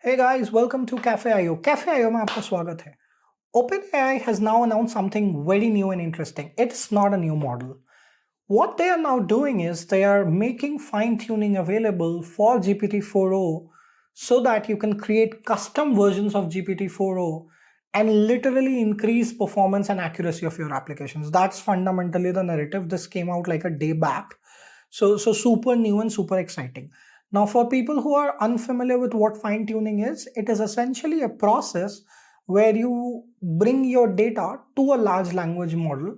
Hey guys, welcome to Cafe.io. Cafe.io में आपका स्वागत है. OpenAI has now announced something very new and interesting. It's not a new model. What they are now doing is they are making fine-tuning available for GPT-4o so that you can create custom versions of GPT-4o and literally increase performance and accuracy of your applications. That's fundamentally the narrative. This came out like a day back. So super new and super exciting. Now, for people who are unfamiliar with what fine tuning is, it is essentially a process where you bring your data to a large language model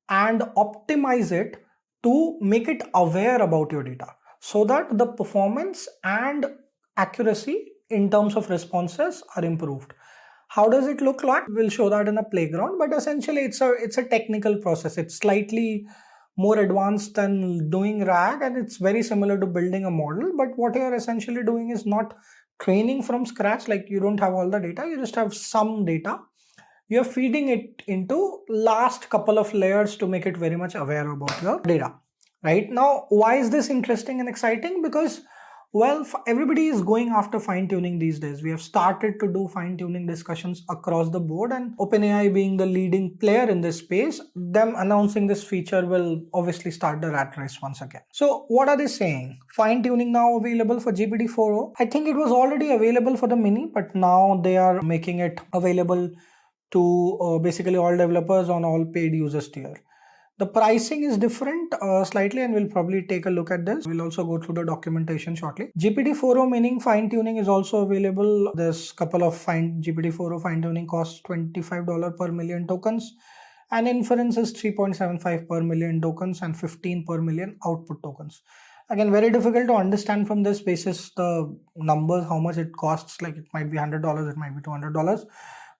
and optimize it to make it aware about your data so that the performance and accuracy in terms of responses are improved. How does it look like? We'll show that in a playground, but essentially it's a technical process. It's slightly more advanced than doing RAG, and it's very similar to building a model. But what you're essentially doing is not training from scratch, like you don't have all the data, you just have some data. You're feeding it into last couple of layers to make it very much aware about your data. Right now, why is this interesting and exciting? Because well, everybody is going after fine tuning these days. We have started to do fine tuning discussions across the board, and OpenAI being the leading player in this space, them announcing this feature will obviously start the rat race once again. So, what are they saying? Fine tuning now available for GPT-4o. I think it was already available for the mini, but now they are making it available to basically all developers on all paid users tier. The pricing is different slightly, and we'll probably take a look at this. We'll also go through the documentation shortly. GPT-4o meaning fine tuning is also available. There's a couple of GPT-4o fine tuning costs $25 per million tokens, and inference is 3.75 per million tokens and 15 per million output tokens. Again, very difficult to understand from this basis the numbers, how much it costs. Like it might be $100, it might be $200.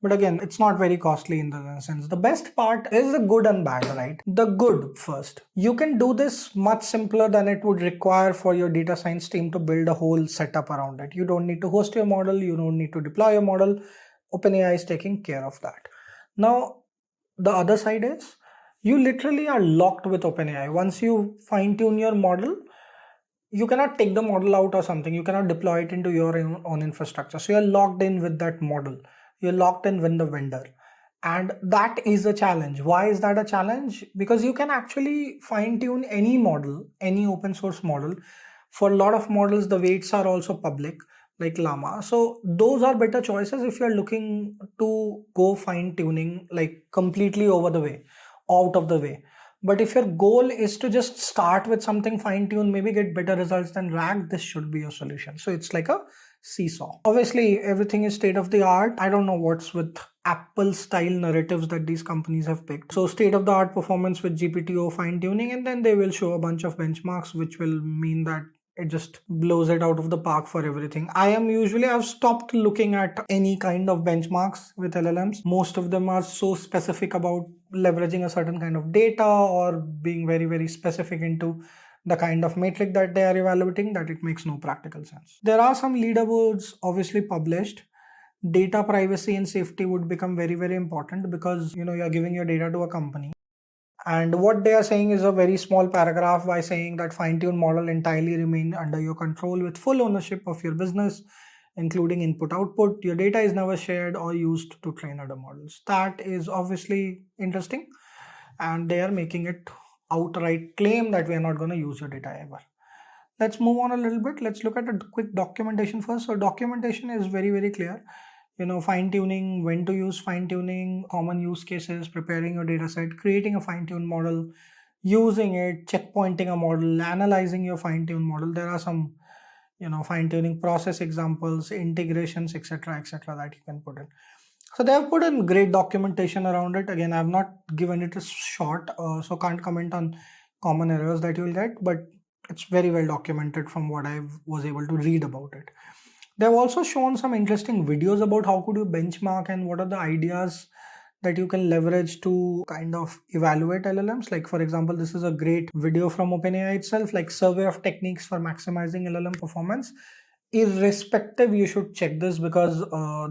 But again, it's not very costly in the sense. The best part is the good and bad, right? The good first. You can do this much simpler than it would require for your data science team to build a whole setup around it. You don't need to host your model. You don't need to deploy your model. OpenAI is taking care of that. Now, the other side is you literally are locked with OpenAI. Once you fine tune your model, you cannot take the model out or something. You cannot deploy it into your own infrastructure. So you're locked in with that model. You're locked in with the vendor. And that is a challenge. Why is that a challenge? Because you can actually fine tune any model, any open source model. For a lot of models, the weights are also public, like Llama. So those are better choices if you're looking to go fine tuning like completely over the way, out of the way. But if your goal is to just start with something fine tuned, maybe get better results than RAG, this should be your solution. So it's like a seesaw. Obviously, everything is state of the art. I don't know what's with Apple style narratives that these companies have picked. So state of the art performance with GPT-o fine tuning, and then they will show a bunch of benchmarks, which will mean that it just blows it out of the park for everything. I've stopped looking at any kind of benchmarks with LLMs. Most of them are so specific about leveraging a certain kind of data or being very, very specific into the kind of metric that they are evaluating that it makes no practical sense. There are some leaderboards obviously published. Data privacy and safety would become very, very important because you're giving your data to a company. And what they are saying is a very small paragraph by saying that fine-tuned model entirely remain under your control with full ownership of your business, including input output. Your data is never shared or used to train other models. That is obviously interesting, and they are making it outright claim that we are not going to use your data ever. Let's move on a little bit. Let's look at a quick documentation first. So documentation is very, very clear. Fine tuning, when to use fine tuning, common use cases, preparing your data set, creating a fine tuned model, using it, checkpointing a model, analyzing your fine tuned model. There are some fine tuning process examples, integrations, etc., that you can put in. So they have put in great documentation around it. Again, I have not given it a shot, so can't comment on common errors that you will get, but it's very well documented from what I was able to read about it. They've also shown some interesting videos about how could you benchmark and what are the ideas that you can leverage to kind of evaluate LLMs. Like for example, this is a great video from OpenAI itself, like survey of techniques for maximizing LLM performance. irrespective, you should check this because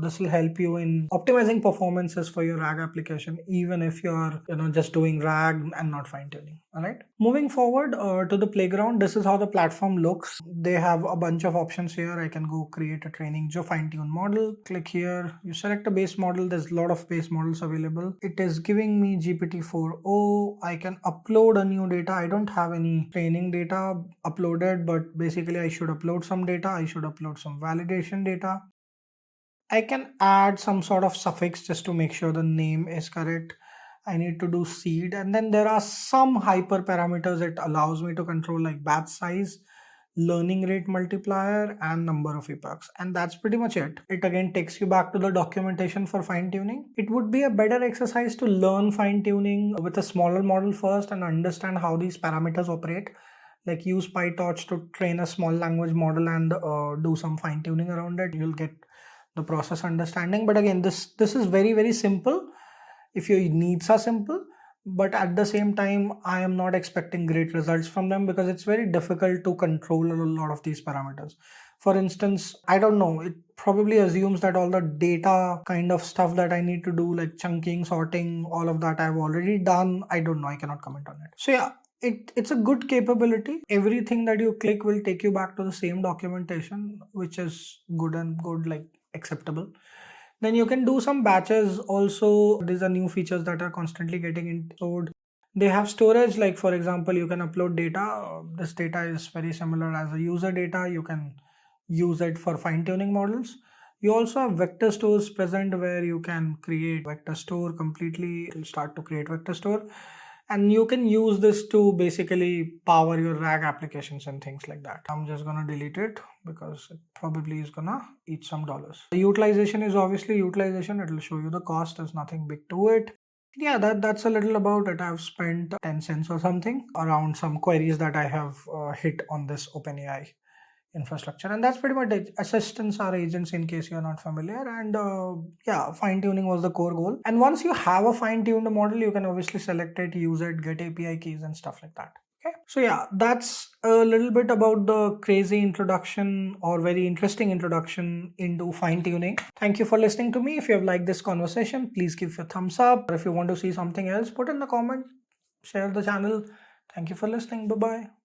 this will help you in optimizing performances for your RAG application, even if you're just doing RAG and not fine tuning. All right, moving forward to the playground, this is how the platform looks. They have a bunch of options here. I can go create a training jo fine tune model, click here, you select a base model. There's a lot of base models available. It is giving me GPT-4o. I can upload a new data. I don't have any training data uploaded, but basically I should upload some data. I should upload some validation data. I can add some sort of suffix just to make sure the name is correct. I need to do seed, and then there are some hyper parameters it allows me to control, like batch size, learning rate multiplier, and number of epochs. And that's pretty much it. It again takes you back to the documentation for fine tuning. It would be a better exercise to learn fine tuning with a smaller model first and understand how these parameters operate. Like use PyTorch to train a small language model and do some fine tuning around it. You'll get the process understanding. But again, this is very simple if your needs are simple, but at the same time I am not expecting great results from them because it's very difficult to control a lot of these parameters. For instance, I don't know, it probably assumes that all the data kind of stuff that I need to do, like chunking, sorting, all of that I've already done. I don't know, I cannot comment on it. So yeah, it's a good capability. Everything that you click will take you back to the same documentation, which is good, like acceptable. Then you can do some batches also. These are new features that are constantly getting installed. They have storage, like for example, you can upload data. This data is very similar as a user data. You can use it for fine tuning models. You also have vector stores present where you can create vector store completely. It'll start to create vector store, and you can use this to basically power your RAG applications and things like that. I'm just gonna delete it because it probably is gonna eat some dollars. The utilization is obviously utilization. It'll show you the cost. There's nothing big to it. Yeah, that's a little about it. I've spent 10 cents or something around some queries that I have hit on this OpenAI infrastructure, and that's pretty much it. Assistants are agents, in case you're not familiar. And yeah, fine tuning was the core goal. And once you have a fine tuned model, you can obviously select it, use it, get API keys and stuff like that. Okay, so yeah, that's a little bit about the crazy introduction or very interesting introduction into fine tuning. Thank you for listening to me. If you have liked this conversation, please give a thumbs up, or if you want to see something else, put in the comment, share the channel. Thank you for listening. Bye bye.